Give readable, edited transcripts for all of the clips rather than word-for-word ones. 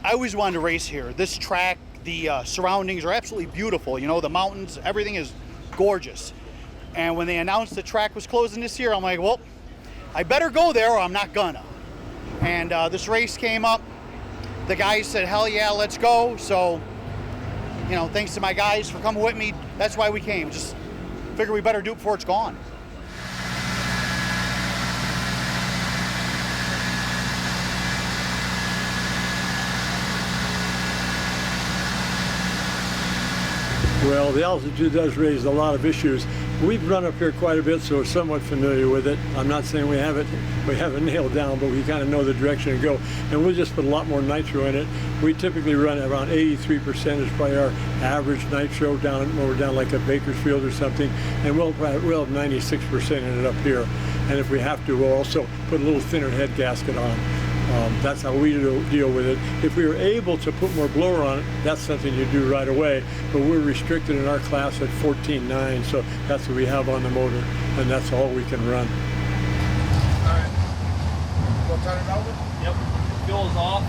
I always wanted to race here. This track, the surroundings are absolutely beautiful. You know, the mountains, everything is gorgeous. And when they announced the track was closing this year, I'm like, well, I better go there or I'm not gonna. And this race came up. The guys said, hell yeah, let's go. So, you know, thanks to my guys for coming with me. That's why we came. Just figure we better do it before it's gone. Well, the altitude does raise a lot of issues. We've run up here quite a bit, so we're somewhat familiar with it. I'm not saying we have it nailed down, but we kind of know the direction to go. And we'll just put a lot more nitro in it. We typically run around 83% is probably our average nitro down when we're down like at Bakersfield or something. And we'll have 96% in it up here. And if we have to, we'll also put a little thinner head gasket on. That's how we deal with it. If we were able to put more blower on it, that's something you do right away. But we're restricted in our class at 14.9, so that's what we have on the motor, and that's all we can run. All right. We'll turn it over? Yep. Fuel's off.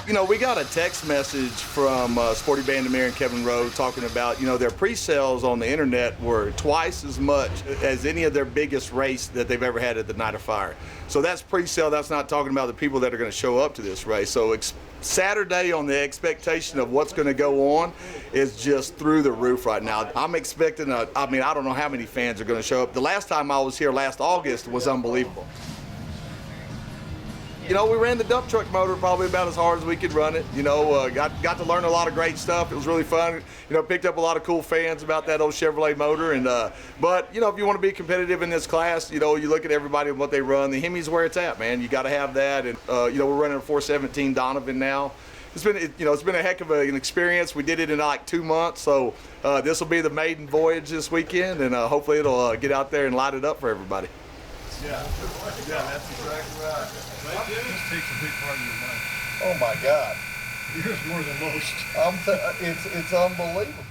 You know, we got a text message from Sporty Bandimere and Kevin Rowe talking about, you know, their pre-sales on the internet were twice as much as any of their biggest race that they've ever had at the Night of Fire. So that's pre-sale. That's not talking about the people that are going to show up to this race. So Saturday on the expectation of what's going to go on is just through the roof right now. I'm expecting I don't know how many fans are going to show up. The last time I was here last August was unbelievable. You know, we ran the dump truck motor probably about as hard as we could run it. You know, got to learn a lot of great stuff. It was really fun. You know, picked up a lot of cool fans about that old Chevrolet motor. And but you know, if you want to be competitive in this class, you know, you look at everybody and what they run. The Hemi's where it's at, man. You got to have that. And you know, we're running a 417 Donovan now. It's been a heck of an experience. We did it in like 2 months, so this will be the maiden voyage this weekend, and hopefully it'll get out there and light it up for everybody. Yeah, that's exactly right. This takes a big part of your life. Oh my God. Yours more than most. It's unbelievable.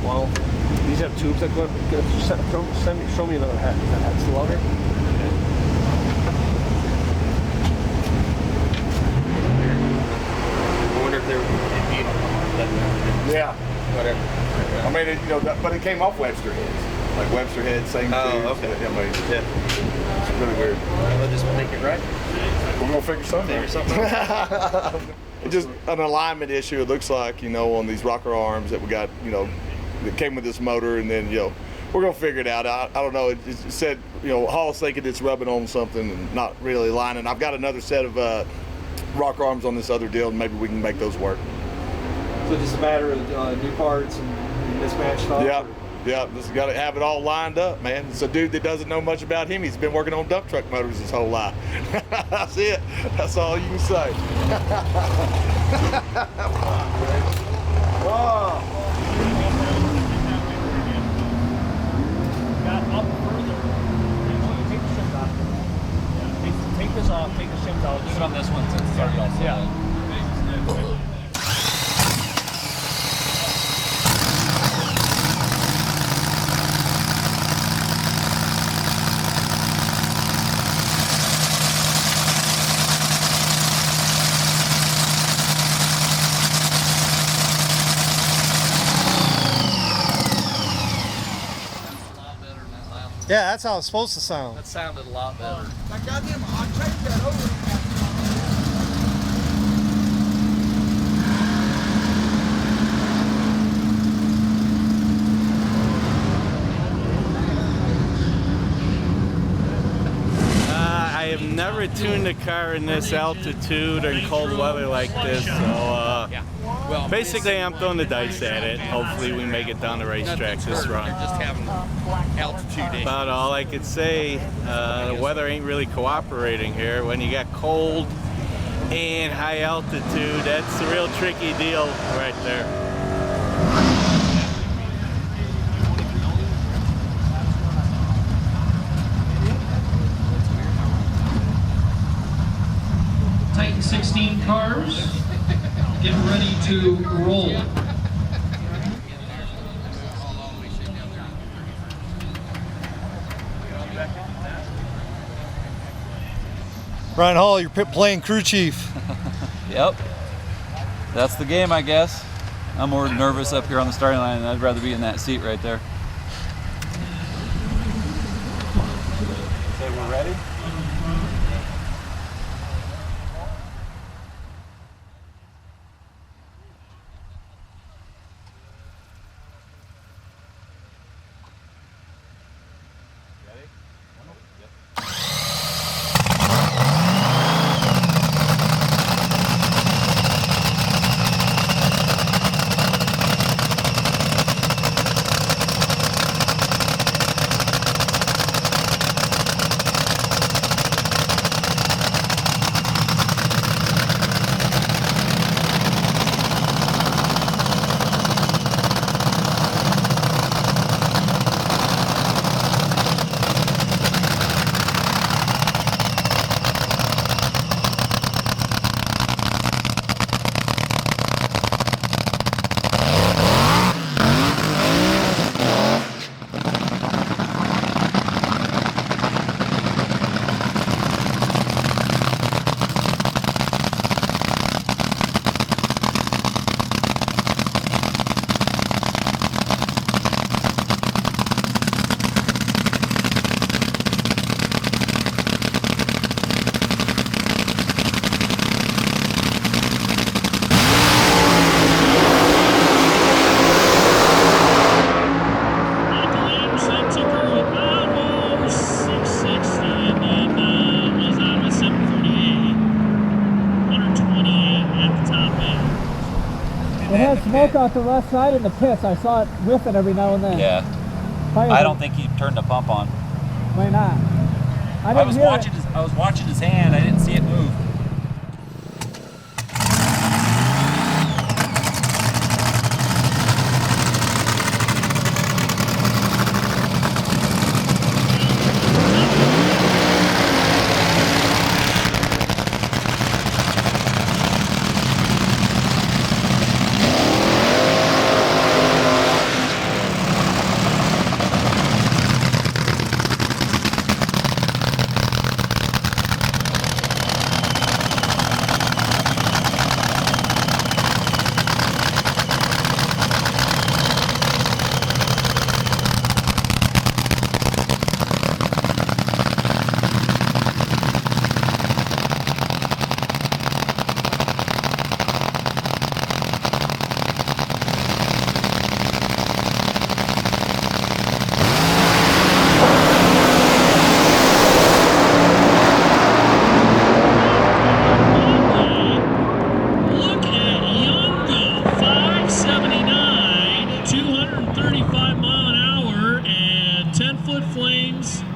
Well, these have tubes that go up. Show me another hat. Is that hat still out here? I wonder if they're Yeah. Whatever. I mean, you know, but it came off Webster heads. Like Webster heads, same tubes. Oh, okay. I mean, yeah. It's really weird. They'll just make it right. We're gonna figure something out. It's just an alignment issue, it looks like, you know, on these rocker arms that we got, you know, that came with this motor, and then, you know, we're gonna figure it out. I don't know, it said, you know, Hall's thinking it's rubbing on something and not really lining. I've got another set of rocker arms on this other deal, and maybe we can make those work. So just a matter of new parts and mismatched stuff? Yeah. Yeah, just got to have it all lined up, man. It's a dude that doesn't know much about him. He's been working on dump truck motors his whole life. That's it. That's all you can say. Wow. Got up further. Take the shims off. Yeah, take this off. Take the shims out. Leave it on this one since it's already off. Yeah. Yeah, that's how it's supposed to sound. That sounded a lot better. I got him. I'll take that over. never tuned the car in this altitude or in cold weather like this, so basically I'm throwing the dice at it. Hopefully we make it down the racetrack this run. Just having altitude issues. About all I could say, the weather ain't really cooperating here. When you got cold and high altitude, that's a real tricky deal right there. Titan 16 cars, get ready to roll. Brian Hall, you're playing crew chief. Yep. That's the game, I guess. I'm more nervous up here on the starting line, and I'd rather be in that seat right there. Say we're ready? It had smoke out the left side in the pits. I saw it whiffing every now and then. Yeah. I don't think he turned the pump on. Why not? I was watching his hand. I didn't see it move.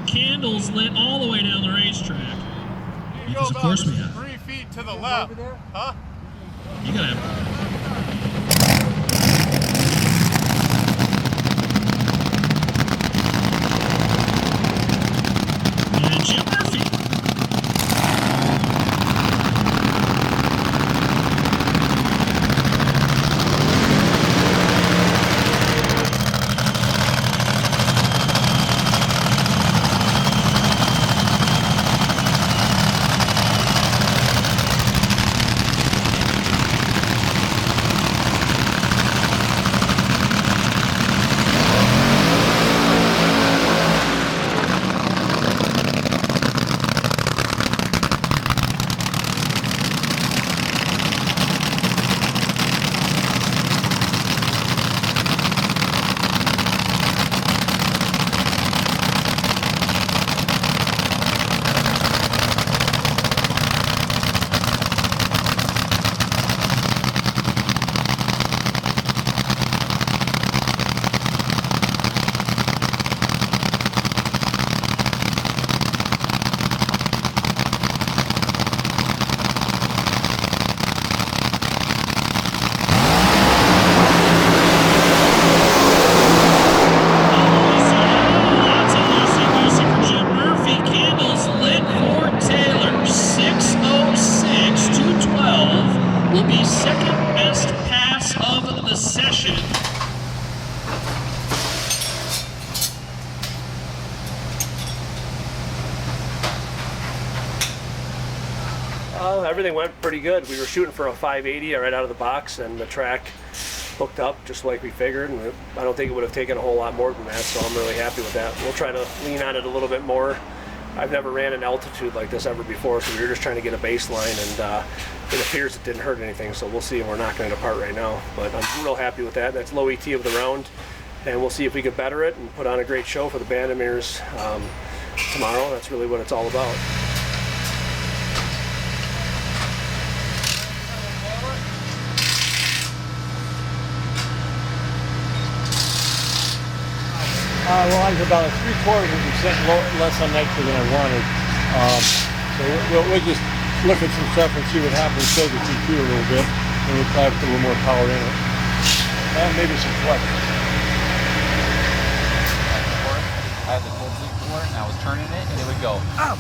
Candles lit all the way down the racetrack. Because of course we have. 3 feet to the left. Huh? You gotta have. And Jim Murphy. everything went pretty good. We were shooting for a 580 right out of the box, and the track hooked up just like we figured, and I don't think it would have taken a whole lot more than that, so I'm really happy with that. We'll try to lean on it a little bit more. I've never ran an altitude like this ever before, so we were just trying to get a baseline, and it appears it didn't hurt anything, so we'll see, and we're knocking it apart right now. But I'm real happy with that. That's low ET of the round, and we'll see if we can better it and put on a great show for the Bandimeres tomorrow. That's really what it's all about. Well, I was about 3/4% less on nitro than I wanted. So we'll just look at some stuff and see what happens, slow the EQ a little bit, and we'll try to put a little more power in it. And maybe some flex. I had the cold seat for it, and I was turning it, and it would go. Oh!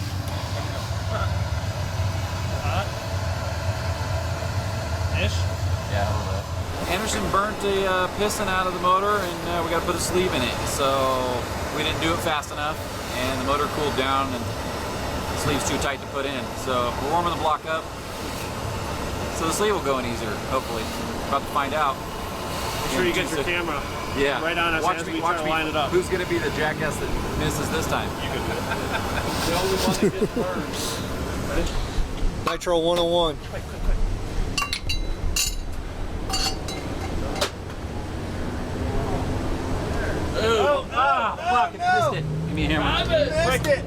Ish? Yeah, a little bit. Anderson burnt a piston out of the motor, and we got to put a sleeve in it. So we didn't do it fast enough, and the motor cooled down, and the sleeve's too tight to put in. So we're warming the block up, so the sleeve will go in easier, hopefully. About to find out. Make sure you get your camera right on us as we try to line it up. Who's going to be the jackass that misses this time? You can do it. The only one that gets burned. Ready? Nitro 101. Quick. Oh, fuck, it missed it. Give me a hammer. Missed it.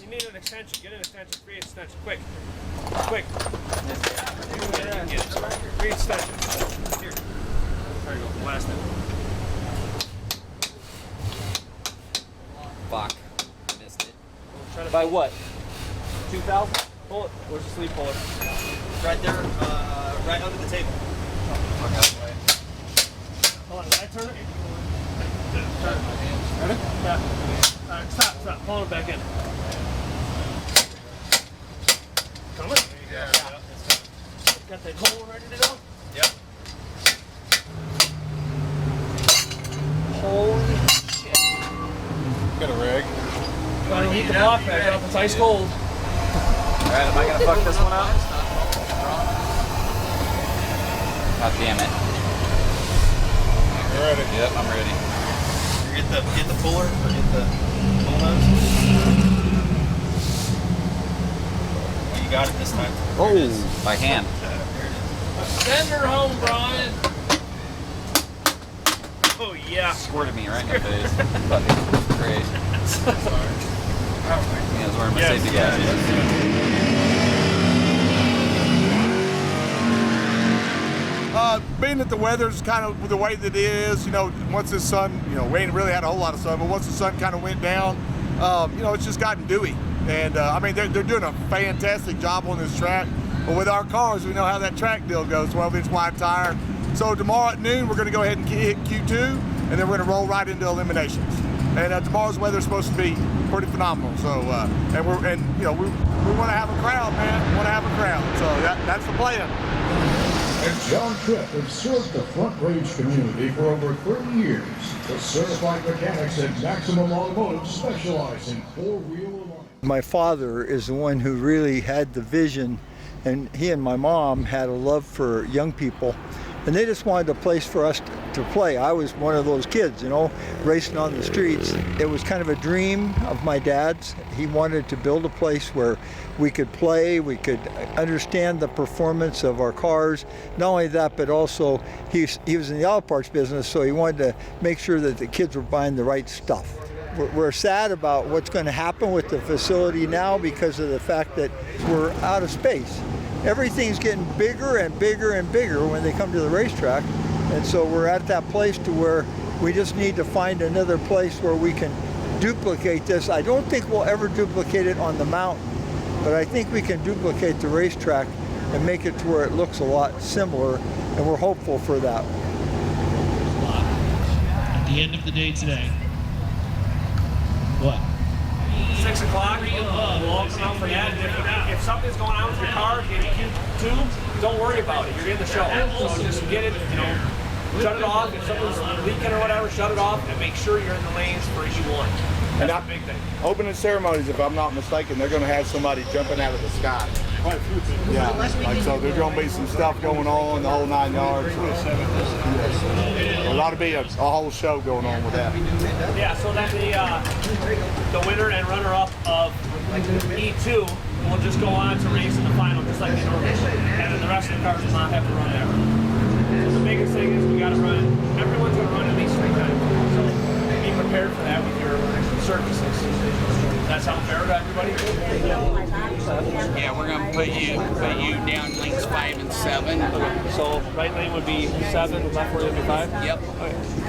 You need an extension. Get an extension. Free extension. Quick. Free extension. Here. There you go. Blast it. Fuck. Missed it. Try to By what? 2,000? Pull it. Where's the sleeve puller? Right there, right under the table. Fuck out of the way. Hold on, did I turn it? Ready? Yeah. Alright, stop. Pull it back in. Coming? Yeah. Got the coal ready to go? Yep. Holy shit. Got a rag. Trying to heat the block back up. It's ice cold. Alright, am I going to fuck this one up? God damn it. You ready? Yep, I'm ready. Get the puller or get the pull nose. Oh, you got it this time. Oh, by hand. Send her home, Brian. Oh, yeah. Squirted me right in the face. Fucking great. Sorry. Yeah, I was wearing my safety glasses. Being that the weather's kind of the way that it is, once the sun, we ain't really had a whole lot of sun, but once the sun kind of went down, it's just gotten dewy. And they're doing a fantastic job on this track. But with our cars, we know how that track deal goes, 12-inch wide tire. So tomorrow at noon, we're going to go ahead and hit Q2, and then we're going to roll right into eliminations. And tomorrow's weather is supposed to be pretty phenomenal. So, we want to have a crowd, man. We want to have a crowd. So that's the plan. And John Tripp has served the Front Range community for over 30 years. The certified mechanics at Maximum Automotive specialize in four-wheel alignment. My father is the one who really had the vision, and he and my mom had a love for young people, and they just wanted a place for us to play. I was one of those kids, racing on the streets. It was kind of a dream of my dad's. He wanted to build a place where we could play, we could understand the performance of our cars. Not only that, but also he was in the auto parts business, so he wanted to make sure that the kids were buying the right stuff. We're sad about what's going to happen with the facility now because of the fact that we're out of space. Everything's getting bigger and bigger and bigger when they come to the racetrack, and so we're at that place to where we just need to find another place where we can duplicate this. I don't think we'll ever duplicate it on the mountain, but I think we can duplicate the racetrack and make it to where it looks a lot similar, and we're hopeful for that. At the end of the day today, what? 6 o'clock, we'll all come out for that. If something's going on with your car, get Q2, don't worry about it. You're in the show. So just get it, shut it off. If something's leaking or whatever, shut it off and make sure you're in the lanes for issue 1. That's a big thing. Opening ceremonies, if I'm not mistaken, they're going to have somebody jumping out of the sky. Quite a few people. Yeah, like so there's going to be some stuff going on, the whole 9 yards. So. There ought to be a whole show going on with that. Yeah, so then the winner and runner-up of E2 will just go on to race in the final, just like they normally do. And then the rest of the cars will not have to run ever. So the biggest thing is we got to run, everyone's going to run at least 3 times. So be prepared for that with your surfaces. That sound fair to everybody? Yeah, we're going to put you down lanes 5 and 7. So right lane would be 7, left where would be 5? Yep.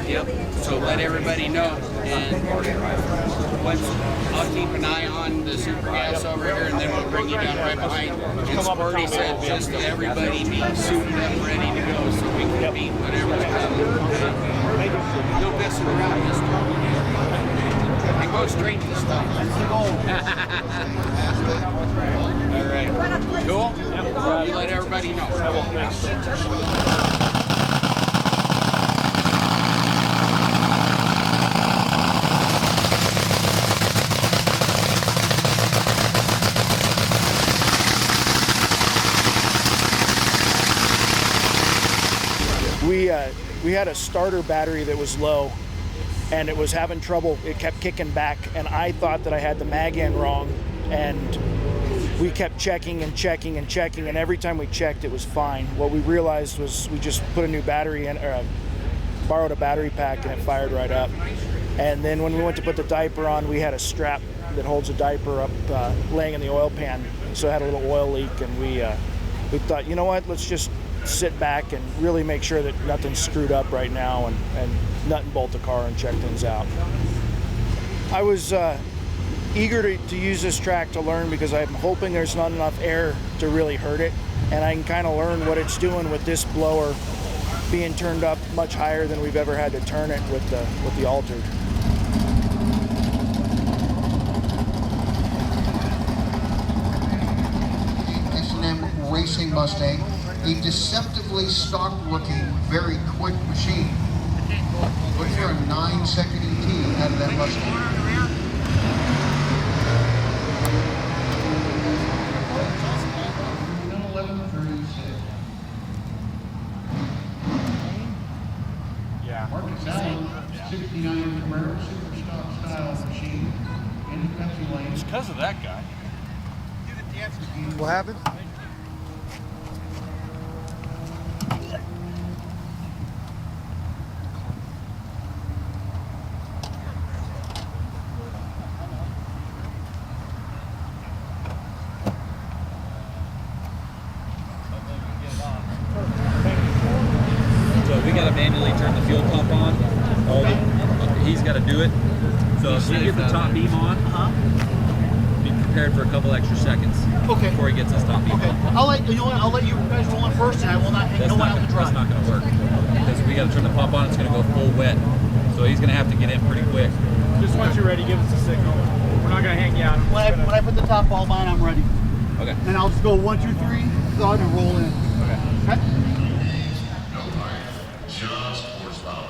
Yep. So let everybody know. And I'll keep an eye on the super gas over here, and then we'll bring you down right behind. And Sporty said just everybody be suited up, ready to go, so we can beat whatever's coming. No messing around this time. And go straight to stuff. That's the goal. All right. Cool? Yep. You let everybody know. I will. Thanks. We had a starter battery that was low, and it was having trouble. It kept kicking back, and I thought that I had the mag end wrong, and we kept checking and checking and checking, and every time we checked, it was fine. What we realized was we just put a new battery in, or borrowed a battery pack, and it fired right up. And then when we went to put the diaper on, we had a strap that holds a diaper up laying in the oil pan, so it had a little oil leak, and we thought, you know what, let's just sit back and really make sure that nothing's screwed up right now, and nut and bolt the car and check things out. I was eager to use this track to learn, because I'm hoping there's not enough air to really hurt it, and I can kind of learn what it's doing with this blower being turned up much higher than we've ever had to turn it with the altered. S&M Racing Mustang, a deceptively stock-looking, very quick machine. Look for a 9-second ET out of that Mustang. Yeah. Marcus Allen, 69 Camaro Super Stock style machine in the country lane. It's because of that guy. What happened? So we got to manually turn the fuel pump on. He's got to do it. So if you get the top beam on, be prepared for a couple extra seconds before he gets his top beam on. I'll let you guys roll in first, and I will not hang no one out to dry. That's not going to work, because we got to turn the pump on. It's going to go full wet, so he's going to have to get in pretty quick. Just once you're ready, give us a signal. We're not going to hang you out. When I put the top bulb on, I'm ready. Okay. And I'll just go 1, 2, 3, start and roll in. Okay. Just horsepower.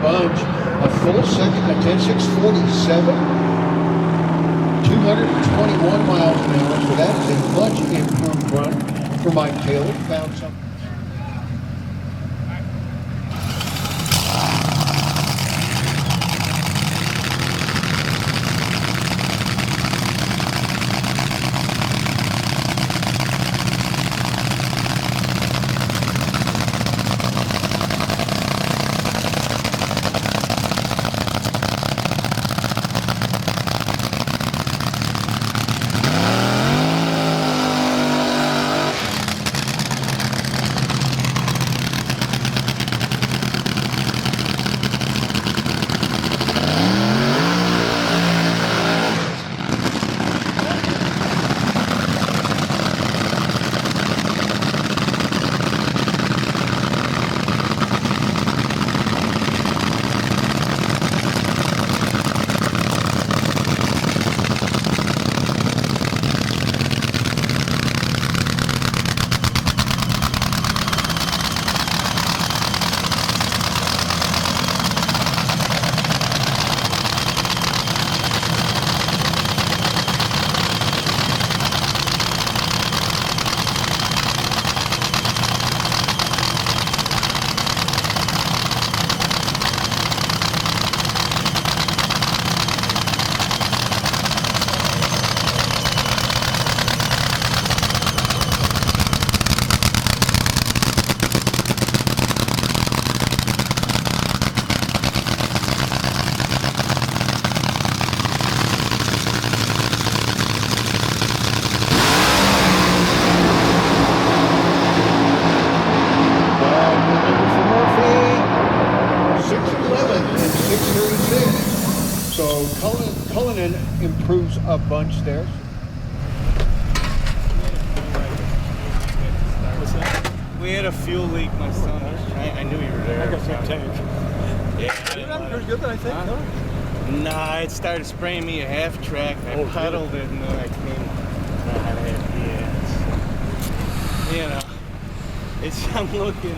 bunch. A full second to 10.647. 221 miles an hour, so that is a much improved run for Mike Taylor. Found something. Improves a bunch there. What's that? We had a fuel leak, my son. I knew you were there. I got some tank. Yeah. Pretty good, I think. Huh? Nah, it started spraying me a half track. I puddled it and then I came. I'm looking.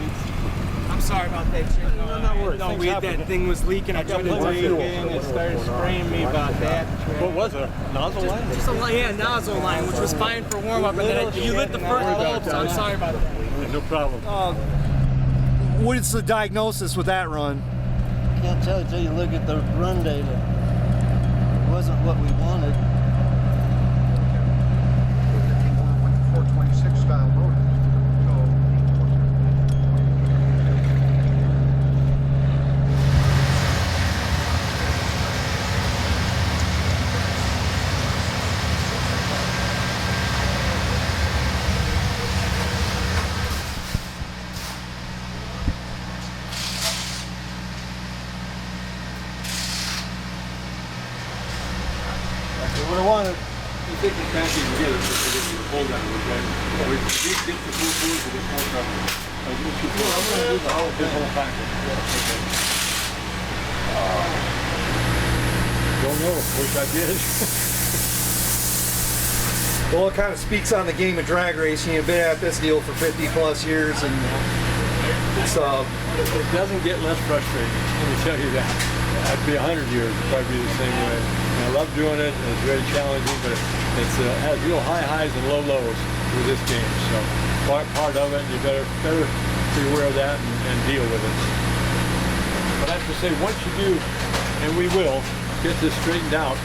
I'm sorry about that, Jim. No, I'm not worried. No, that thing was leaking. I tried to dig in and it started spraying me about that. What was it? Nozzle line? Just a nozzle line, which was fine for warm up, and then you lit the first bulb, so I'm sorry about that. No problem. What is the diagnosis with that run? Can't tell until you look at the run data. It wasn't what we wanted. 426 style motor. What I wanted. You take the package and get it, so you get the hold on it, okay? Or you get the full board with the whole cover. I'm going to do the whole package. Don't know. Wish I did. Well, it kind of speaks on the game of drag racing. You've been at this deal for 50 plus years, and it's it doesn't get less frustrating. Let me tell you that. I'd be 100 years, it'd probably be the same way. And I love doing it, and it's very challenging, but it has real high highs and low lows with this game. So part of it, you better be aware of that and deal with it. But I have to say, once you do, and we will, get this straightened out,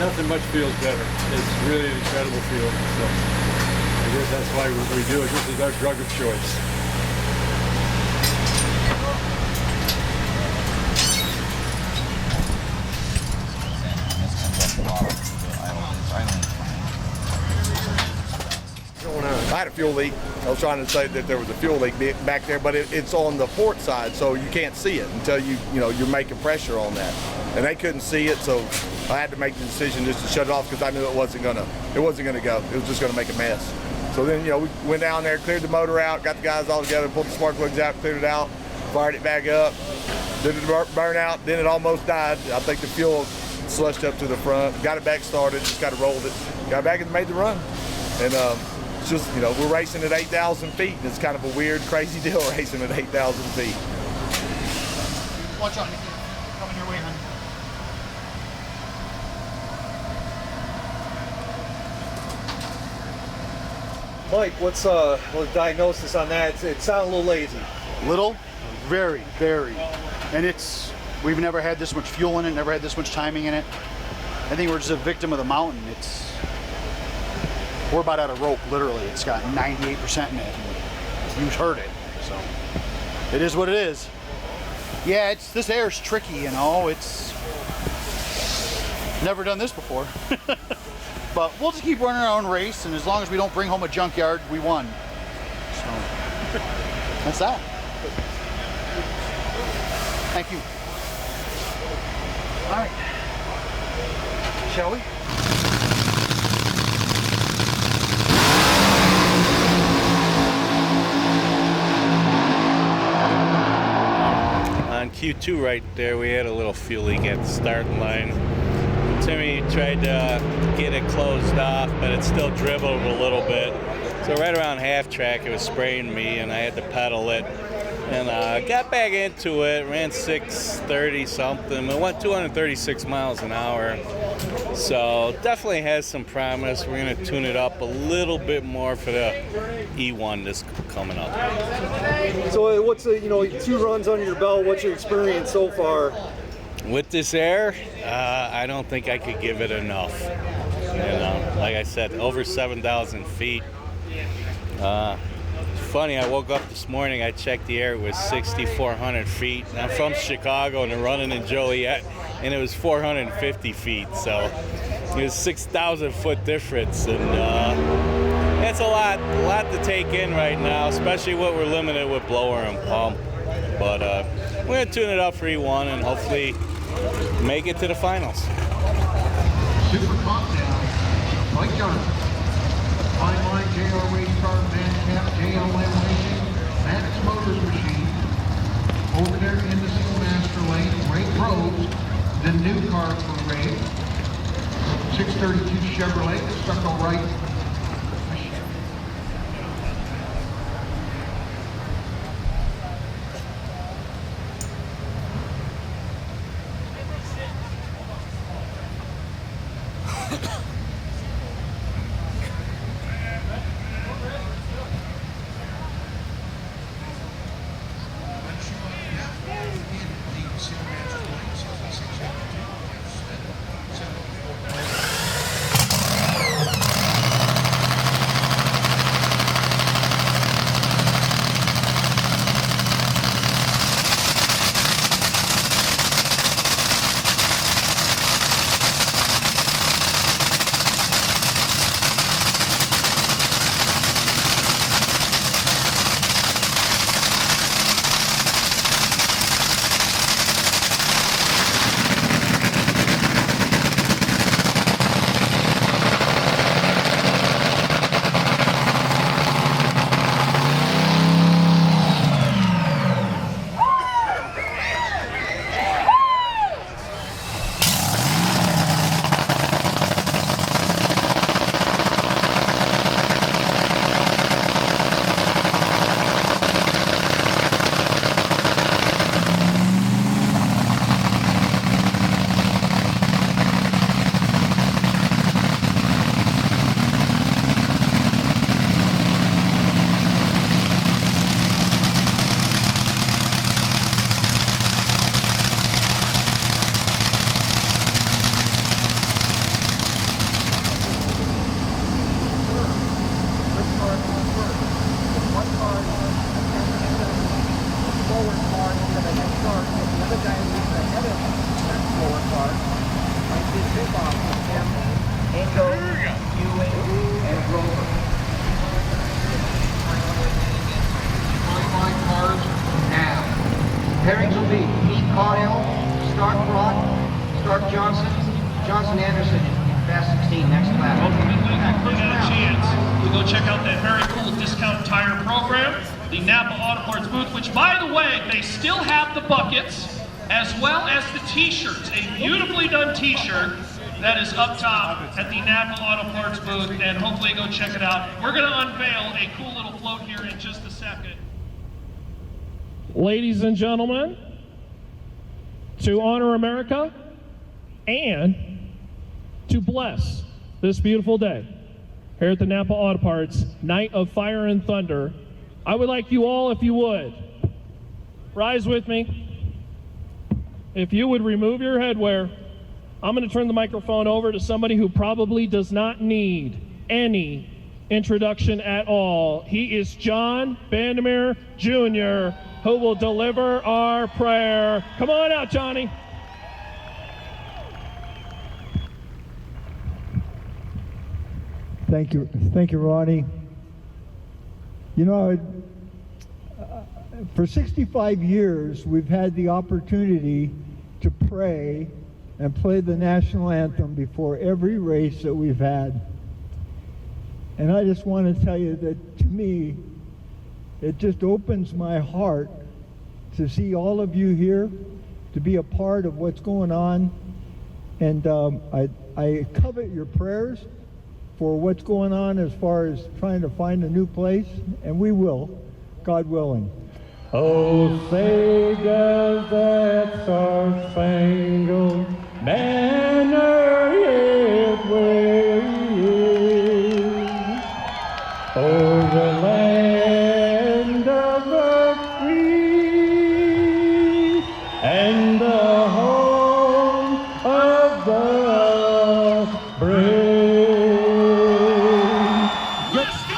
nothing much feels better. It's really an incredible feeling. So I guess that's why we do it. This is our drug of choice. I had a fuel leak. I was trying to say that there was a fuel leak back there, but it's on the port side, so you can't see it until you're making pressure on that. And they couldn't see it, so I had to make the decision just to shut it off because I knew it wasn't gonna go. It was just gonna make a mess. So then, we went down there, cleared the motor out, got the guys all together, pulled the spark plugs out, cleared it out, fired it back up, did the burnout, then it almost died. I think the fuel slushed up to the front, got it back started, just kind of rolled it, got back and made the run. And it's just, we're racing at 8,000 feet, and it's kind of a weird, crazy deal racing at 8,000 feet. Watch out. Coming your way, honey. Mike, what's the diagnosis on that? It sounded a little lazy. Little? Very, very. And we've never had this much fuel in it, never had this much timing in it. I think we're just a victim of the mountain. We're about out of rope, literally. It's got 98% in it. You heard it, so it is what it is. Yeah, this air's tricky, you know. It's never done this before. But we'll just keep running our own race, and as long as we don't bring home a junkyard, we won. So that's that. Thank you. All right. Shall we? On Q2 right there, we had a little fuel leak at the starting line. Timmy tried to get it closed off, but it still dribbled a little bit. So right around half track, it was spraying me, and I had to pedal it. And got back into it, ran 630 something. It went 236 miles an hour. So definitely has some promise. We're going to tune it up a little bit more for the E1 that's coming up. So what's 2 runs under your belt? What's your experience so far? With this air, I don't think I could give it enough. You know, like I said, over 7,000 feet. Funny, I woke up this morning, I checked the air, it was 6,400 feet. And I'm from Chicago and I'm running in Joliet, and it was 450 feet. So it was 6,000 foot difference. And it's a lot to take in right now, especially what we're limited with blower and pump. But we're going to tune it up for E1 and hopefully make it to the finals. Super Countdown, Mike Johnson. Fine Line JR Race Car, Bandcamp, JLM Racing, Max Motors Machine. Over there in the single master lane, Ray Groves, the new car for Ray. 632 Chevrolet, the stucco right. Pairings will be Pete Caudill, Stark Brock, Stark Johnson, Johnson Anderson, Fast 16, next lap. We got a chance to go check out that very cool discount tire program, the Napa Auto Parts booth, which, by the way, they still have the buckets as well as the t-shirts, a beautifully done t-shirt that is up top at the Napa Auto Parts booth, and hopefully go check it out. We're going to unveil a cool little float here in just a second. Ladies and gentlemen, to honor America and to bless this beautiful day here at the Napa Auto Parts Night of Fire and Thunder, I would like you all, if you would, rise with me. If you would remove your headwear, I'm going to turn the microphone over to somebody who probably does not need any introduction at all. He is John Bandimere Jr., who will deliver our prayer. Come on out, Johnny. Thank you, Ronnie. You know, for 65 years, we've had the opportunity to pray and play the national anthem before every race that we've had. And I just want to tell you that, to me, it just opens my heart to see all of you here, to be a part of what's going on. And I covet your prayers for what's going on as far as trying to find a new place, and we will, God willing. Oh, say does that star-spangled banner yet wave o'er the land of the free and the home of the brave. Let's go!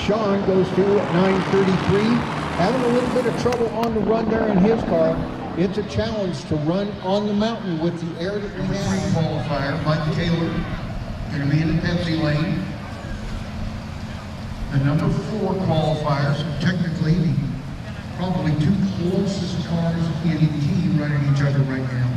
Sean goes to at 9:33. Having a little bit of trouble on the run there in his car. It's a challenge to run on the mountain with the air that we have. Number 3 qualifier, Mike Taylor, going to be in the Pepsi lane. The number 4 qualifiers, technically the probably 2 closest cars in the team running each other right now.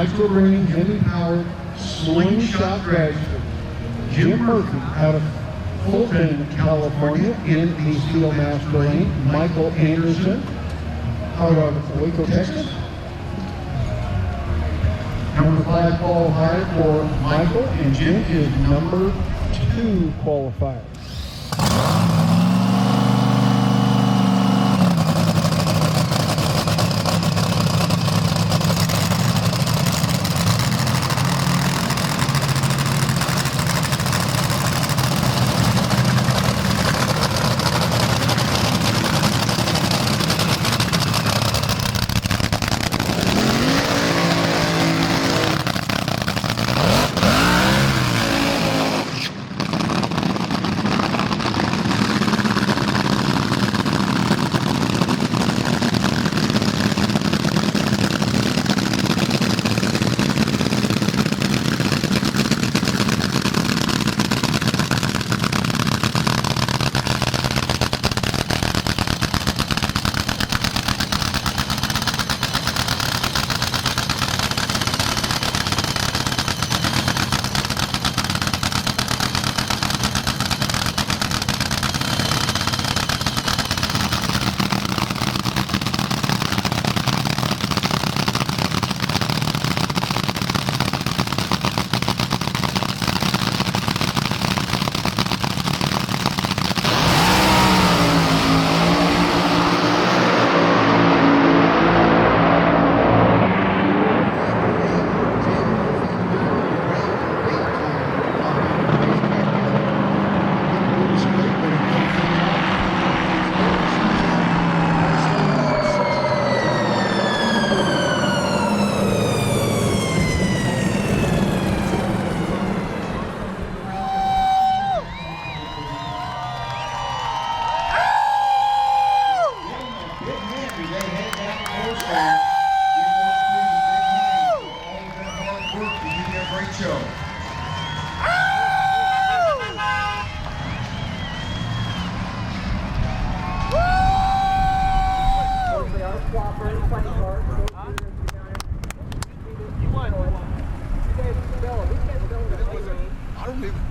Nitro Range Hemi-powered slingshot drag strip. Jim Murphy out of Fulton, California in the Steelmaster lane. Michael Anderson out of Waco, Texas. Number 5 qualifier for Michael, and Jim is number 2 qualifier.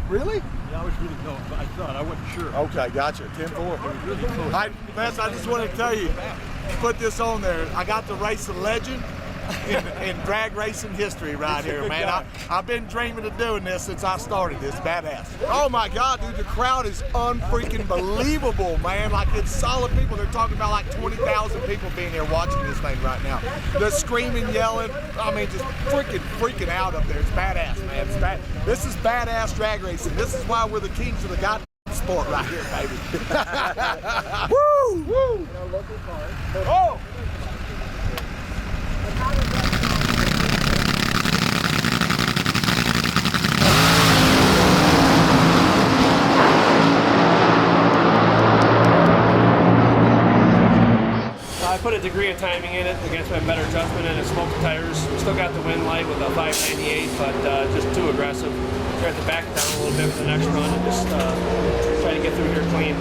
Really? Yeah, I was really no. I thought I wasn't sure. Okay, gotcha. 10-4. Really close. Les, I just want to tell you, put this on there. I got to race a legend in drag racing history right here, man. I've been dreaming of doing this since I started this. Badass. Oh my God, dude, the crowd is unfreaking believable, man. Like, it's solid people. They're talking about like 20,000 people being here watching this thing right now. They're screaming, yelling. I mean, just freaking out up there. It's badass, man. It's bad. This is badass drag racing. This is why we're the kings of the goddamn sport right here, baby. Woo! Woo! Oh! I put a degree of timing in it against my better judgment, and it smoked the tires. We still got the wind light with a 598, but just too aggressive. Tried to back it down a little bit for the next run and just try to get through here clean.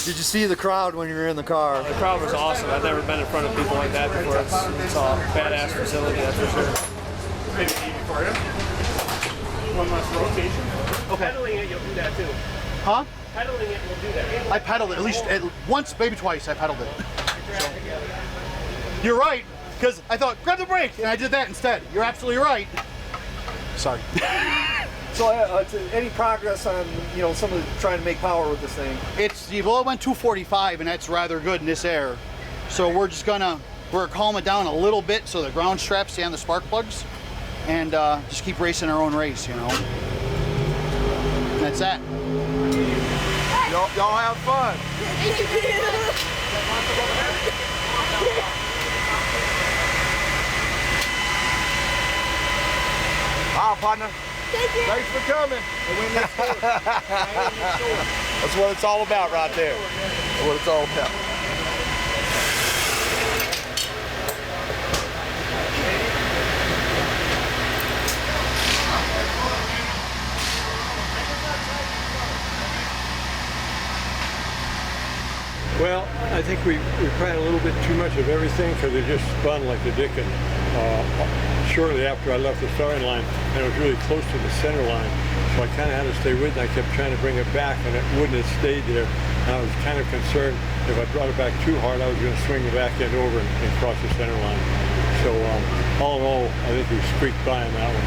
Did you see the crowd when you were in the car? The crowd was awesome. I've never been in front of people like that before. It's a badass facility, that's for sure. Maybe easy for you. One less rotation. Okay. Pedaling it, you'll do that too. Huh? Pedaling it will do that. I pedaled it, at least once, maybe twice I pedaled it. So. You're right, because I thought, grab the brake, and I did that instead. You're absolutely right. Sorry. So, any progress on, you know, some of trying to make power with this thing? Well, it went 245, and that's rather good in this air. So we're calm it down a little bit so the ground straps stay on the spark plugs, and just keep racing our own race, you know. And that's that. Y'all have fun. Hi, partner. Thank you. Thanks for coming. That's what it's all about right there. That's what it's all about. Well, I think we tried a little bit too much of everything because it just spun like the dickens. shortly after I left the starting line, and it was really close to the center line. So I kind of had to stay with it, and I kept trying to bring it back, and it wouldn't have stayed there. And I was kind of concerned if I brought it back too hard, I was going to swing the back end over and cross the center line. So all in all, I think we squeaked by on that one.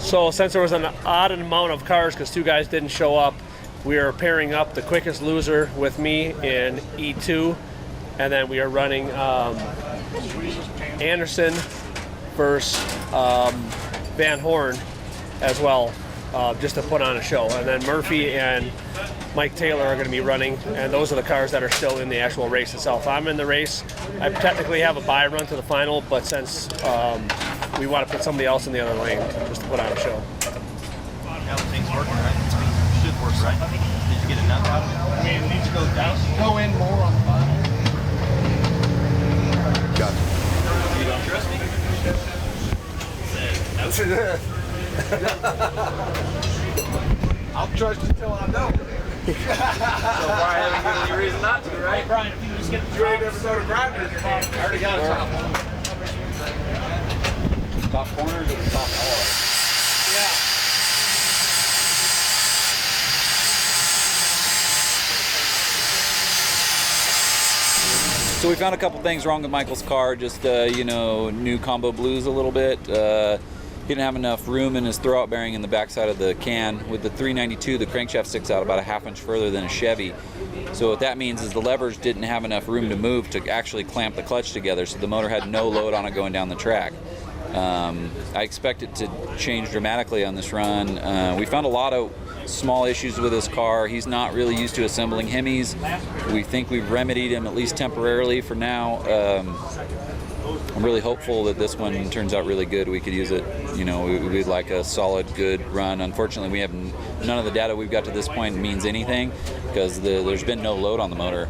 So since there was an odd amount of cars because 2 guys didn't show up, we are pairing up the quickest loser with me in E2, and then we are running Anderson versus Van Horn as well, just to put on a show. And then Murphy and Mike Taylor are going to be running, and those are the cars that are still in the actual race itself. I'm in the race. I technically have a bye run to the final, but since we want to put somebody else in the other lane just to put on a show. Everything's working right. It should work right. Did you get enough out of it? I mean, it needs to go down. Go in more on the bottom. Got it. You don't trust me? I'll trust you until I don't. So far, I haven't given you reason not to, right? Hey, Brian, if you just get the trade episode of Grinders, I already got a top one. Top corners or top all? Yeah. So we found a couple things wrong with Michael's car, just new combo blues a little bit. He didn't have enough room in his throwout bearing in the backside of the can. With the 392, the crankshaft sticks out about a ½ inch further than a Chevy. So what that means is the levers didn't have enough room to move to actually clamp the clutch together, so the motor had no load on it going down the track. I expect it to change dramatically on this run. We found a lot of small issues with his car. He's not really used to assembling Hemis. We think we've remedied him at least temporarily for now. I'm really hopeful that this one turns out really good. We could use it, we'd like a solid, good run. Unfortunately, we have none of the data we've got to this point means anything because there's been no load on the motor.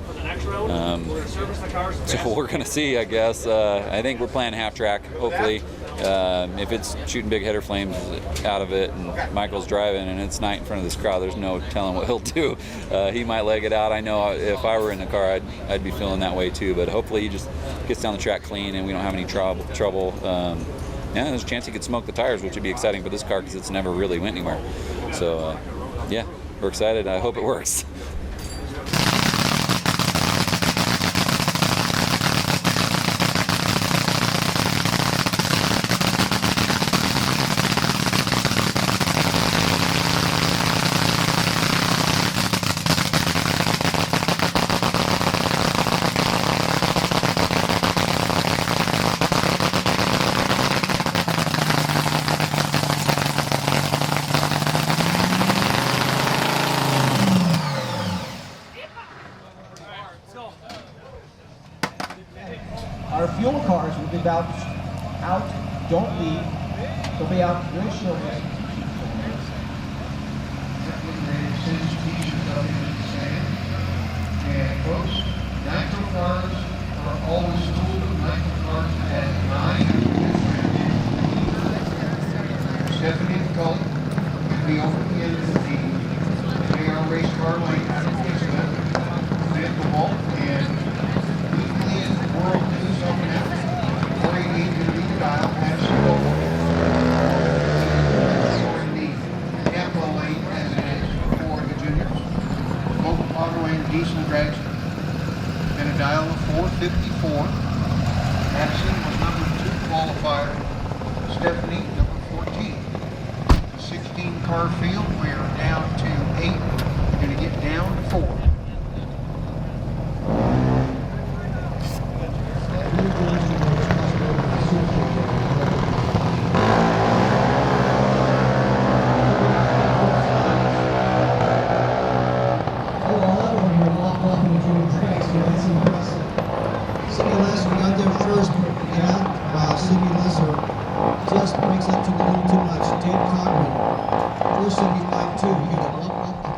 So we're going to see, I guess. I think we're playing half track, hopefully. If it's shooting big header flames out of it and Michael's driving and it's night in front of this crowd, there's no telling what he'll do. He might leg it out. I know if I were in the car, I'd be feeling that way too, but hopefully he just gets down the track clean and we don't have any trouble. There's a chance he could smoke the tires, which would be exciting for this car because it's never really went anywhere. So, we're excited. I hope it works. Our fuel cars will be out, don't leave. They'll be out very shortly. And folks, Nitro cars are always full. Nitro cars at 9. Stephanie and Cullen will be over in the JR race car lane. At the wall and World News open up 488 to the dial as you go. Or in the Tampa lane as it is for the juniors. Both auto and diesel drags and a dial of 454. Madison was number 2 qualifier. Stephanie number 14. The 16 car field, we are down to 8. We're going to get down to 4. too much. Dave Conway. First would be line 2. You can go up.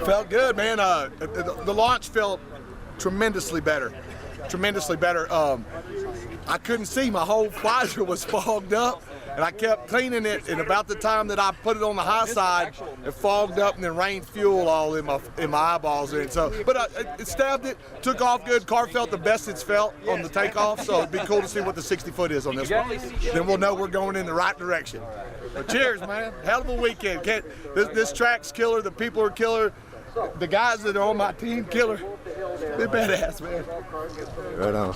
Felt good, man. The launch felt tremendously better. Tremendously better. I couldn't see. My whole visor was fogged up, and I kept cleaning it. And about the time that I put it on the high side, it fogged up and then rained fuel all in my eyeballs. And so, but it stabbed it, took off good. Car felt the best it's felt on the takeoff. So it'd be cool to see what the 60 foot is on this one. Then we'll know we're going in the right direction. But cheers, man. Hell of a weekend. This track's killer. The people are killer. The guys that are on my team, killer. They're badass, man. Right on.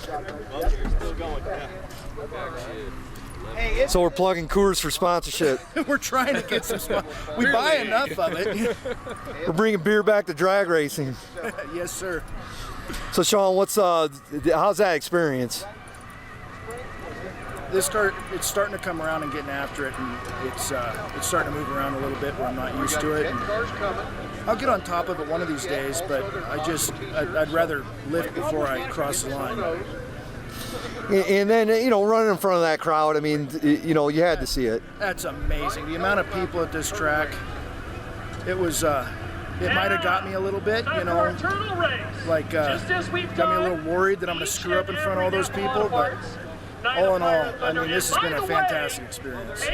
So we're plugging Coors for sponsorship. We're trying to get some we buy enough of it. We're bringing beer back to drag racing. Yes, sir. So Sean, how's that experience? It's starting to come around and getting after it, and it's starting to move around a little bit where I'm not used to it. And I'll get on top of it one of these days, but I'd rather lift before I cross the line. And then, running in front of that crowd, I mean, you had to see it. That's amazing. The amount of people at this track, it was, it might have got me a little bit, like, got me a little worried that I'm going to screw up in front of all those people, but all in all, I mean, this has been a fantastic experience.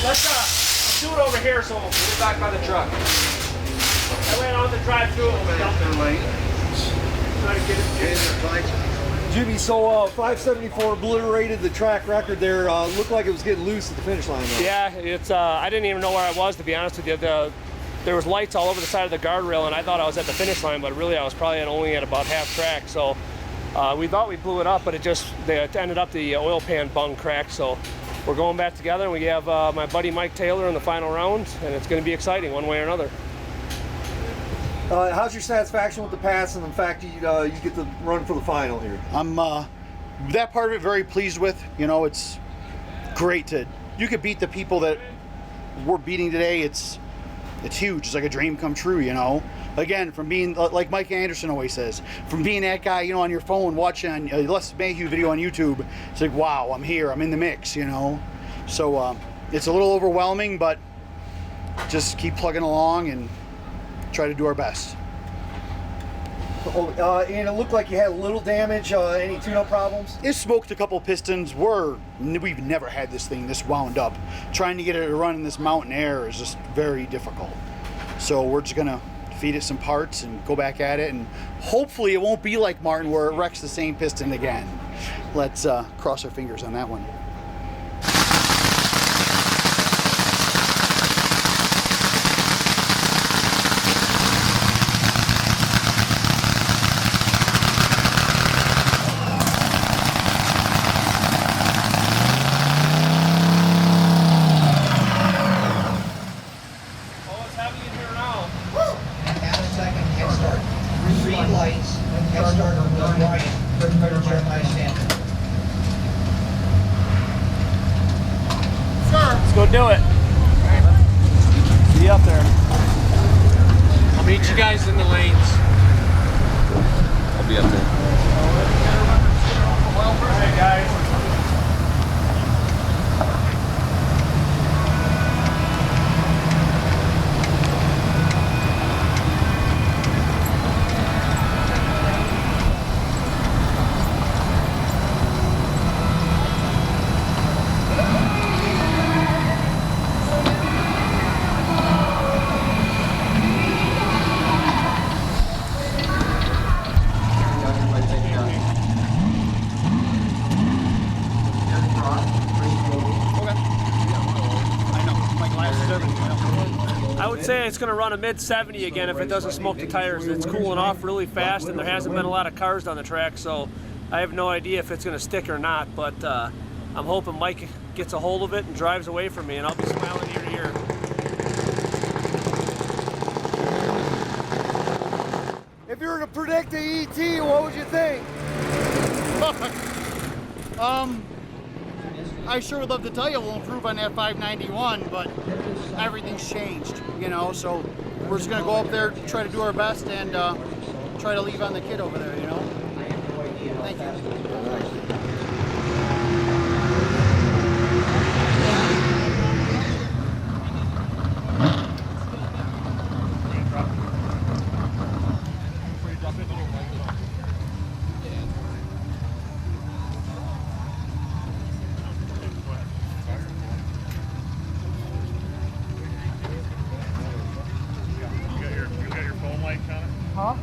Let's do it over here so we'll get back by the truck. I went on the drive-through and dump their lane. Try to get it. Jimmy, so 574 obliterated the track record there. Looked like it was getting loose at the finish line, though. Yeah, it's. I didn't even know where I was, to be honest with you. There was lights all over the side of the guardrail, and I thought I was at the finish line, but really I was probably only at about half track. So we thought we blew it up, but they ended up the oil pan bung cracked. So we're going back together, and we have my buddy Mike Taylor in the final round, and it's going to be exciting one way or another. How's your satisfaction with the pass and the fact you get to run for the final here? I'm that part of it very pleased with. It's great you could beat the people that we're beating today. It's huge. It's like a dream come true. Again, from being like Mike Anderson always says, from being that guy on your phone watching Les Mayhew video on YouTube. It's like, wow, I'm here. I'm in the mix. So it's a little overwhelming, but just keep plugging along and try to do our best. And it looked like you had a little damage. Any tune-up problems? It smoked a couple pistons. We've never had this thing this wound up. Trying to get it to run in this mountain air is just very difficult. So we're just gonna feed it some parts and go back at it, and hopefully it won't be like Martin where it wrecks the same piston again. Let's cross our fingers on that one. Let's go do it. See you up there. I'll meet you guys in the lanes. I'll be up there. Hey guys. would say it's going to run a mid-70 again if it doesn't smoke the tires. It's cooling off really fast, and there hasn't been a lot of cars on the track, so I have no idea if it's going to stick or not, but I'm hoping Mike gets a hold of it and drives away from me, and I'll be smiling ear to ear. If you were to predict the ET, what would you think? I sure would love to tell you we'll improve on that 591, but everything's changed, you know, so we're just going to go up there, try to do our best, and try to leave on the kid over there, you know. Thank you. Huh?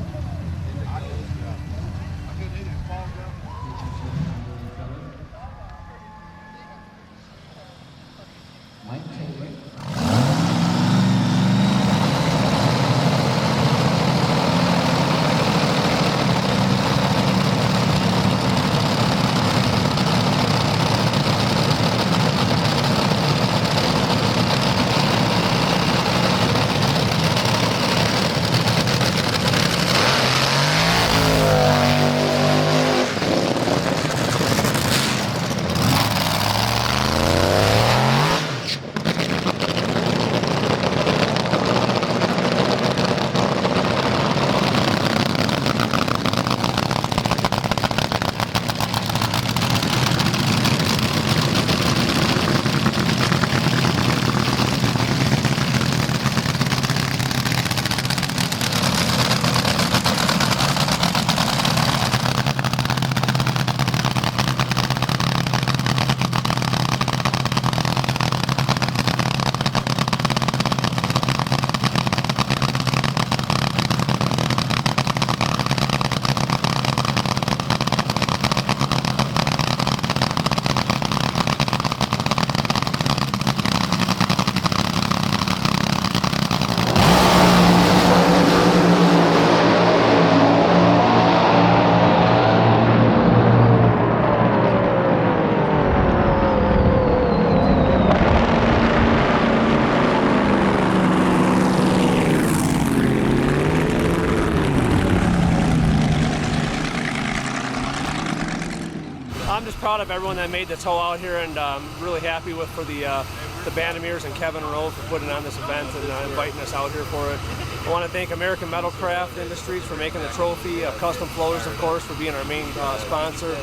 I'm just proud of everyone that made this tow out here, and really happy with for the Bandimeres and Kevin Rowe for putting on this event and inviting us out here for it. I want to thank American Metal Craft Industries for making the trophy, Custom Floaters, of course, for being our main sponsor.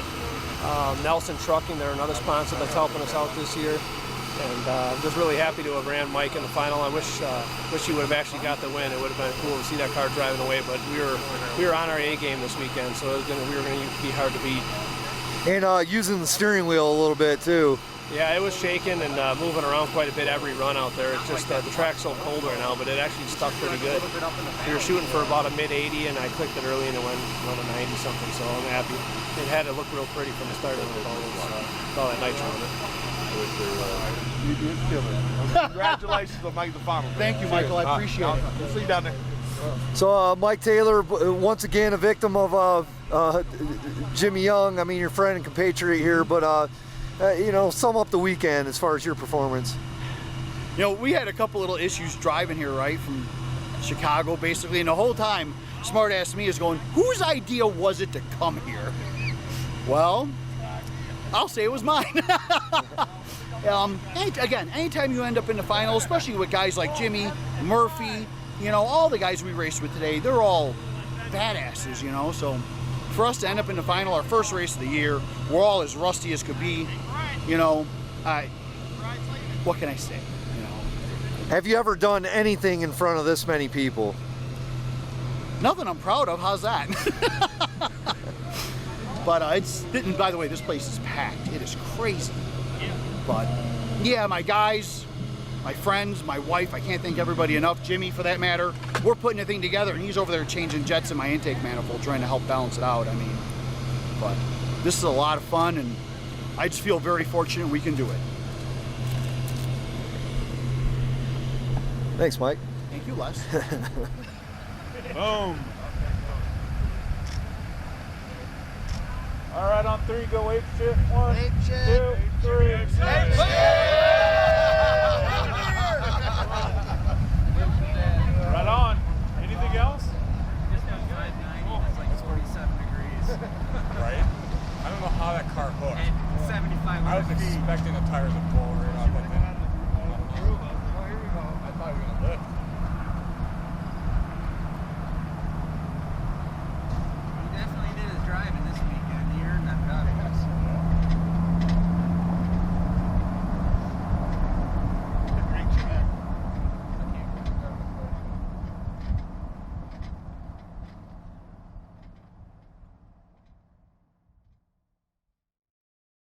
Nelson Trucking, they're another sponsor that's helping us out this year. And I'm just really happy to have ran Mike in the final. I wish he would have actually got the win. It would have been cool to see that car driving away, but we were on our A game this weekend, so we were going to be hard to beat. And using the steering wheel a little bit too. Yeah, it was shaking and moving around quite a bit every run out there. It's just the track's so cold right now, but it actually stuck pretty good. We were shooting for about a mid-80, and I clicked it early and it went a 90-something, so I'm happy. It had to look real pretty from the start with all that nitro in it. You did kill it. Congratulations on making the final. Thank you, Michael. I appreciate it. We'll see you down there. So Mike Taylor, once again a victim of Jimmy Young. I mean, your friend and compatriot here, but you know, sum up the weekend as far as your performance. You know, we had a couple little issues driving here, right, from Chicago, basically, and the whole time, smart-ass me is going, whose idea was it to come here? Well, I'll say it was mine. Again, anytime you end up in the final, especially with guys like Jimmy, Murphy, you know, all the guys we raced with today, they're all badasses, you know, so for us to end up in the final, our first race of the year, we're all as rusty as could be, you know, what can I say, you know? Have you ever done anything in front of this many people? Nothing I'm proud of, how's that? But and by the way, this place is packed, it is crazy. But yeah, my guys, my friends, my wife, I can't thank everybody enough, Jimmy for that matter. We're putting a thing together and he's over there changing jets in my intake manifold, trying to help balance it out. I mean, but this is a lot of fun and I just feel very fortunate we can do it. Thanks, Mike. Thank you, Les. Boom. All right, on 3, go ape shit. 1, 2, 3. Ape shit. Right on. Anything else? Just down 590. It's like 47 degrees. Right? I don't know how that car hooked. And 7,500 I was expecting the tires to